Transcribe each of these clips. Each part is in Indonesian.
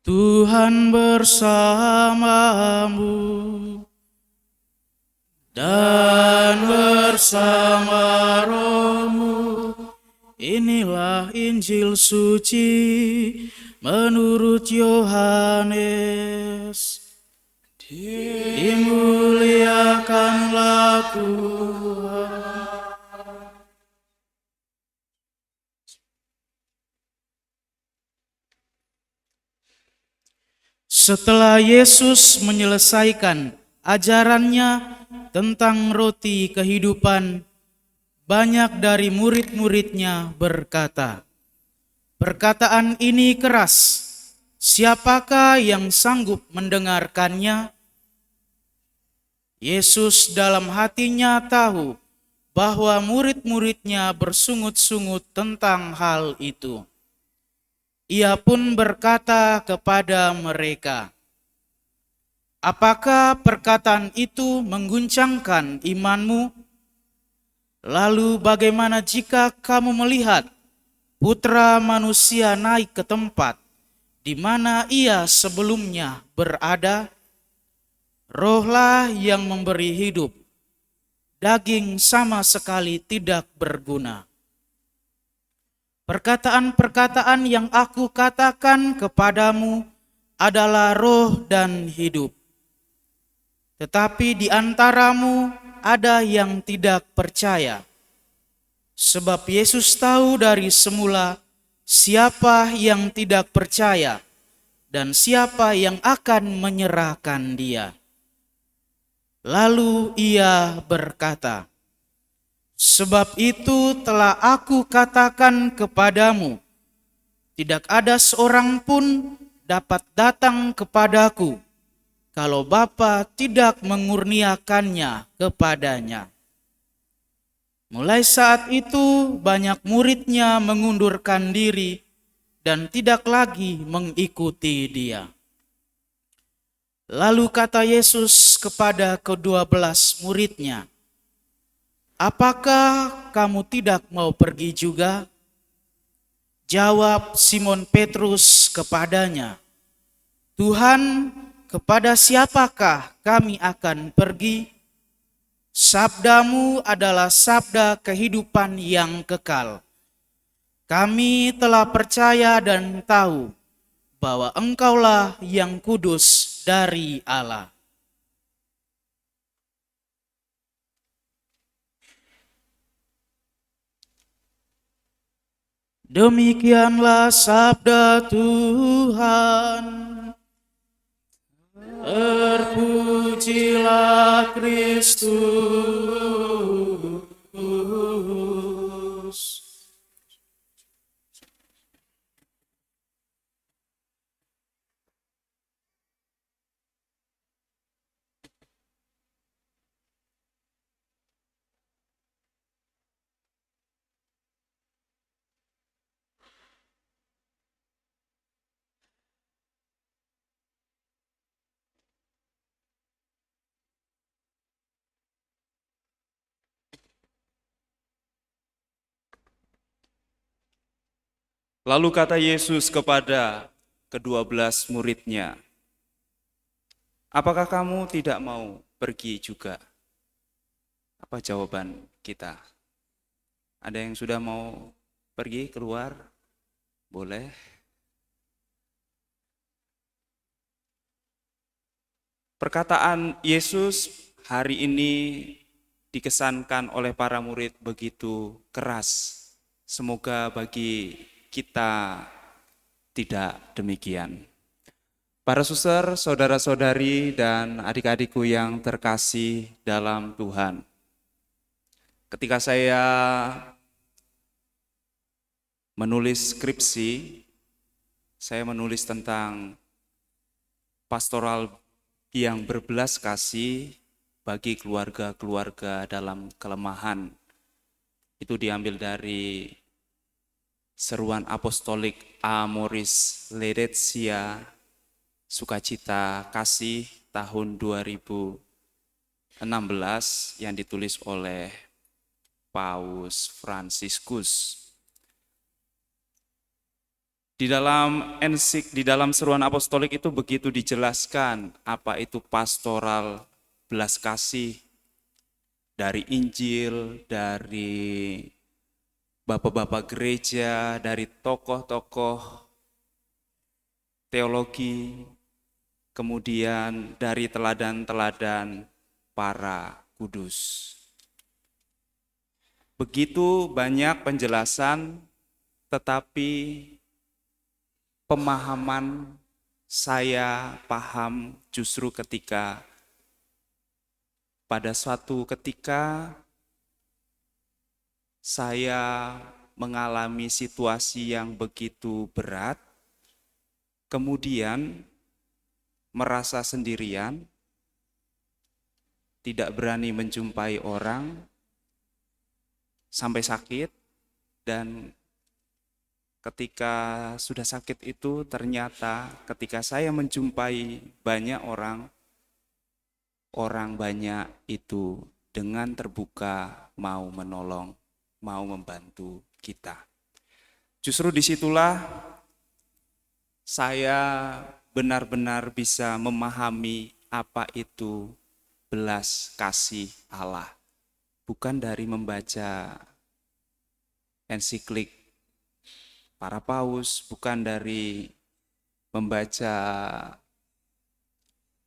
Tuhan bersamamu dan bersama rohmu. Inilah Injil suci menurut Yohanes. Dimuliakanlah Tuhan. Setelah Yesus menyelesaikan ajarannya tentang roti kehidupan, banyak dari murid-muridnya berkata, "Perkataan ini keras, siapakah yang sanggup mendengarkannya?" Yesus dalam hatinya tahu bahwa murid-muridnya bersungut-sungut tentang hal itu. Ia pun berkata kepada mereka, "Apakah perkataan itu mengguncangkan imanmu? Lalu bagaimana jika kamu melihat Putra Manusia naik ke tempat di mana ia sebelumnya berada? Rohlah yang memberi hidup, daging sama sekali tidak berguna. Perkataan-perkataan yang aku katakan kepadamu adalah roh dan hidup. Tetapi di antaramu ada yang tidak percaya." Sebab Yesus tahu dari semula siapa yang tidak percaya dan siapa yang akan menyerahkan dia. Lalu ia berkata, "Sebab itu telah aku katakan kepadamu, tidak ada seorang pun dapat datang kepadaku kalau Bapa tidak mengurniakannya kepadanya." Mulai saat itu banyak muridnya mengundurkan diri dan tidak lagi mengikuti dia. Lalu kata Yesus kepada ke-12 muridnya, "Apakah kamu tidak mau pergi juga?" Jawab Simon Petrus kepadanya, "Tuhan, kepada siapakah kami akan pergi? Sabdamu adalah sabda kehidupan yang kekal. Kami telah percaya dan tahu bahwa Engkaulah yang kudus dari Allah." Demikianlah sabda Tuhan. Terpujilah Kristus. Lalu kata Yesus kepada ke-12 muridnya, "Apakah kamu tidak mau pergi juga?" Apa jawaban kita? Ada yang sudah mau pergi keluar? Boleh. Perkataan Yesus hari ini dikesankan oleh para murid begitu keras. Semoga bagi kita tidak demikian. Para suster, saudara-saudari, dan adik-adikku yang terkasih dalam Tuhan. Ketika saya menulis skripsi, saya menulis tentang pastoral yang berbelas kasih bagi keluarga-keluarga dalam kelemahan. Itu diambil dari seruan apostolik Amoris Laetitia, Sukacita Kasih tahun 2016 yang ditulis oleh Paus Fransiskus. Di dalam seruan apostolik itu begitu dijelaskan apa itu pastoral belas kasih dari Injil, dari bapak-bapak gereja, dari tokoh-tokoh teologi, kemudian dari teladan-teladan para kudus. Begitu banyak penjelasan, tetapi pemahaman saya paham justru ketika pada suatu ketika saya mengalami situasi yang begitu berat, kemudian merasa sendirian, tidak berani menjumpai orang, sampai sakit, dan ketika sudah sakit itu ternyata ketika saya menjumpai banyak orang banyak itu dengan terbuka mau menolong, mau membantu kita. Justru disitulah saya benar-benar bisa memahami apa itu belas kasih Allah. Bukan dari membaca ensiklik para paus, bukan dari membaca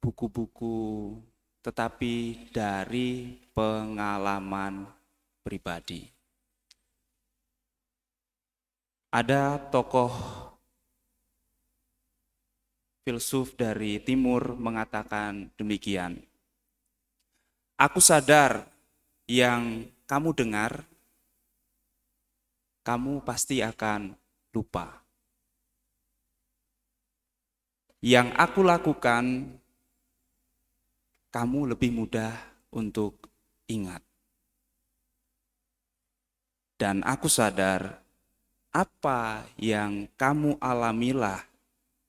buku-buku, tetapi dari pengalaman pribadi. Ada tokoh filsuf dari timur mengatakan demikian. Aku sadar yang kamu dengar, kamu pasti akan lupa. Yang aku lakukan, kamu lebih mudah untuk ingat. Dan aku sadar, apa yang kamu alamilah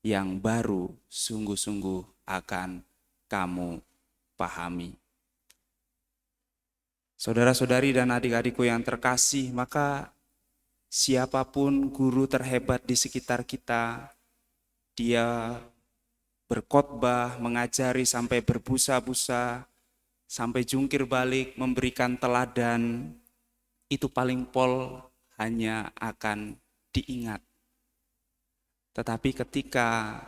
yang baru sungguh-sungguh akan kamu pahami. Saudara-saudari dan adik-adikku yang terkasih, maka siapapun guru terhebat di sekitar kita, dia berkhotbah, mengajari sampai berbusa-busa, sampai jungkir balik, memberikan teladan, itu paling pol hanya akan diingat. Tetapi ketika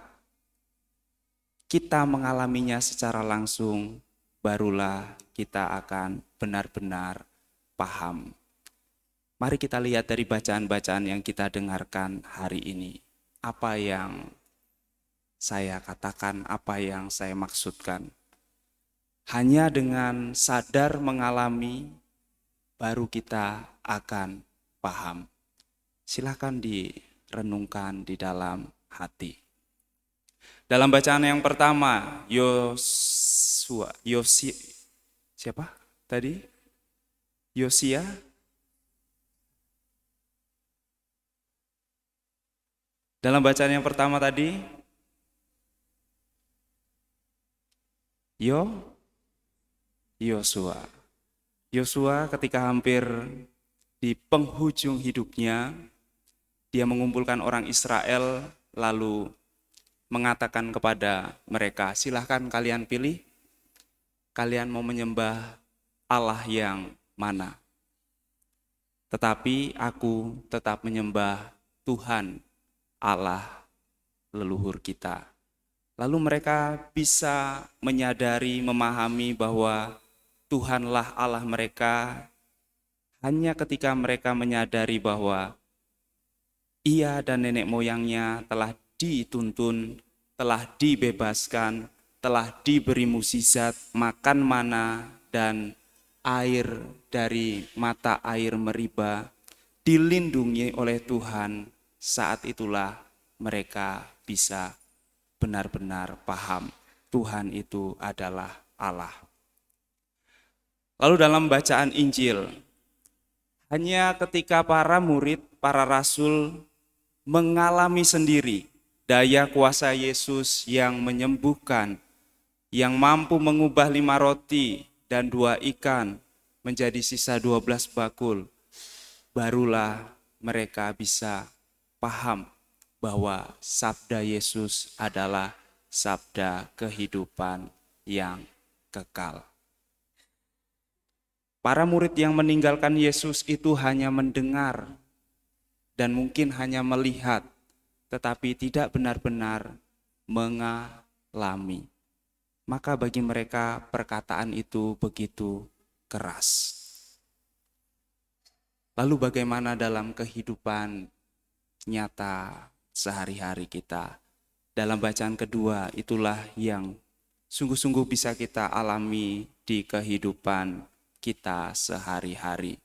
kita mengalaminya secara langsung, barulah kita akan benar-benar paham. Mari kita lihat dari bacaan-bacaan yang kita dengarkan hari ini. Apa yang saya katakan, apa yang saya maksudkan. Hanya dengan sadar mengalami, baru kita akan paham. Silakan direnungkan di dalam hati. Dalam bacaan yang pertama, Yosia. Dalam bacaan yang pertama tadi, Yosua. Yosua ketika hampir di penghujung hidupnya, dia mengumpulkan orang Israel lalu mengatakan kepada mereka, silahkan kalian pilih, kalian mau menyembah Allah yang mana. Tetapi aku tetap menyembah Tuhan Allah leluhur kita. Lalu mereka bisa menyadari, memahami bahwa Tuhanlah Allah mereka. Hanya ketika mereka menyadari bahwa ia dan nenek moyangnya telah dituntun, telah dibebaskan, telah diberi mukjizat, makan mana dan air dari mata air meriba, dilindungi oleh Tuhan. Saat itulah mereka bisa benar-benar paham Tuhan itu adalah Allah. Lalu dalam bacaan Injil, hanya ketika para murid, para rasul mengalami sendiri daya kuasa Yesus yang menyembuhkan, yang mampu mengubah 5 roti dan 2 ikan menjadi sisa 12 bakul, barulah mereka bisa paham bahwa sabda Yesus adalah sabda kehidupan yang kekal. Para murid yang meninggalkan Yesus itu hanya mendengar dan mungkin hanya melihat, tetapi tidak benar-benar mengalami. Maka bagi mereka perkataan itu begitu keras. Lalu bagaimana dalam kehidupan nyata sehari-hari kita? Dalam bacaan kedua itulah yang sungguh-sungguh bisa kita alami di kehidupan kita sehari-hari.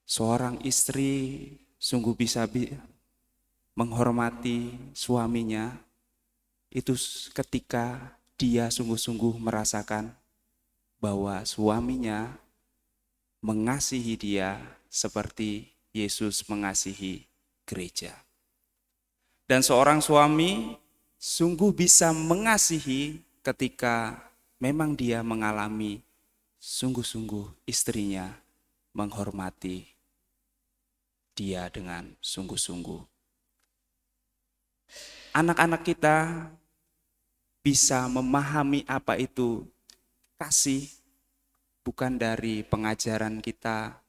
Seorang istri sungguh bisa menghormati suaminya itu ketika dia sungguh-sungguh merasakan bahwa suaminya mengasihi dia seperti Yesus mengasihi gereja. Dan seorang suami sungguh bisa mengasihi ketika memang dia mengalami sungguh-sungguh istrinya menghormati dia dengan sungguh-sungguh. Anak-anak kita bisa memahami apa itu kasih bukan dari pengajaran kita,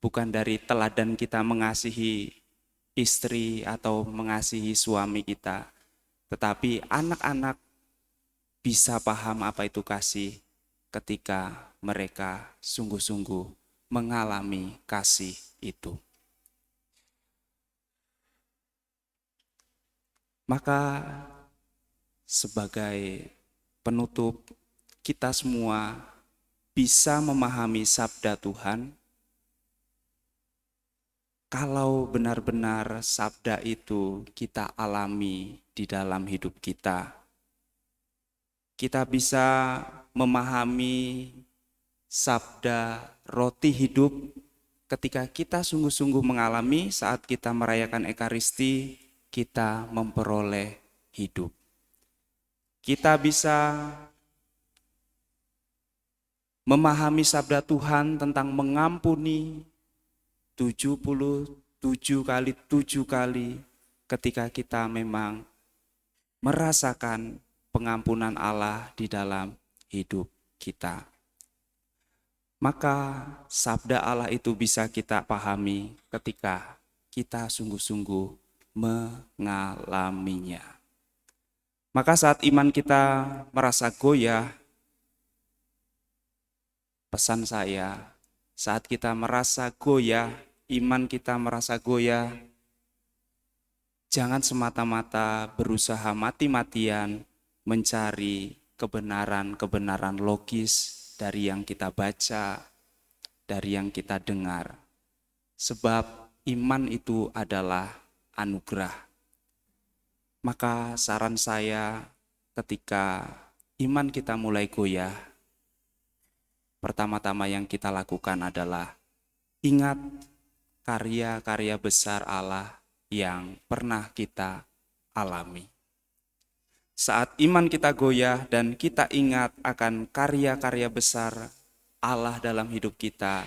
bukan dari teladan kita mengasihi istri atau mengasihi suami kita, tetapi anak-anak bisa paham apa itu kasih ketika mereka sungguh-sungguh mengalami kasih itu. Maka sebagai penutup, kita semua bisa memahami sabda Tuhan kalau benar-benar sabda itu kita alami di dalam hidup kita. Kita bisa memahami sabda roti hidup ketika kita sungguh-sungguh mengalami saat kita merayakan Ekaristi, kita memperoleh hidup. Kita bisa memahami sabda Tuhan tentang mengampuni 77 kali 7 kali ketika kita memang merasakan pengampunan Allah di dalam hidup kita. Maka sabda Allah itu bisa kita pahami ketika kita sungguh-sungguh mengalaminya. Maka saat iman kita merasa goyah, pesan saya, saat kita merasa goyah, iman kita merasa goyah, jangan semata-mata berusaha mati-matian mencari kebenaran-kebenaran logis dari yang kita baca, dari yang kita dengar. Sebab iman itu adalah anugerah. Maka saran saya ketika iman kita mulai goyah, pertama-tama yang kita lakukan adalah ingat karya-karya besar Allah yang pernah kita alami. Saat iman kita goyah dan kita ingat akan karya-karya besar Allah dalam hidup kita,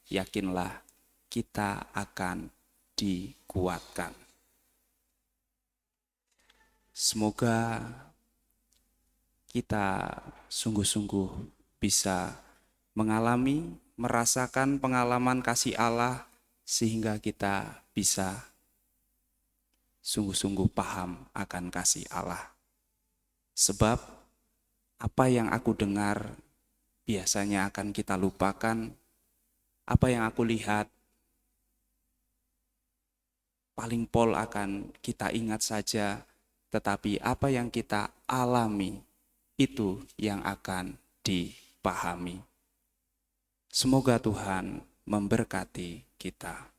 yakinlah kita akan dikuatkan. Semoga kita sungguh-sungguh bisa mengalami, merasakan pengalaman kasih Allah sehingga kita bisa sungguh-sungguh paham akan kasih Allah. Sebab apa yang aku dengar biasanya akan kita lupakan, apa yang aku lihat paling pol akan kita ingat saja, tetapi apa yang kita alami itu yang akan dipahami. Semoga Tuhan memberkati kita.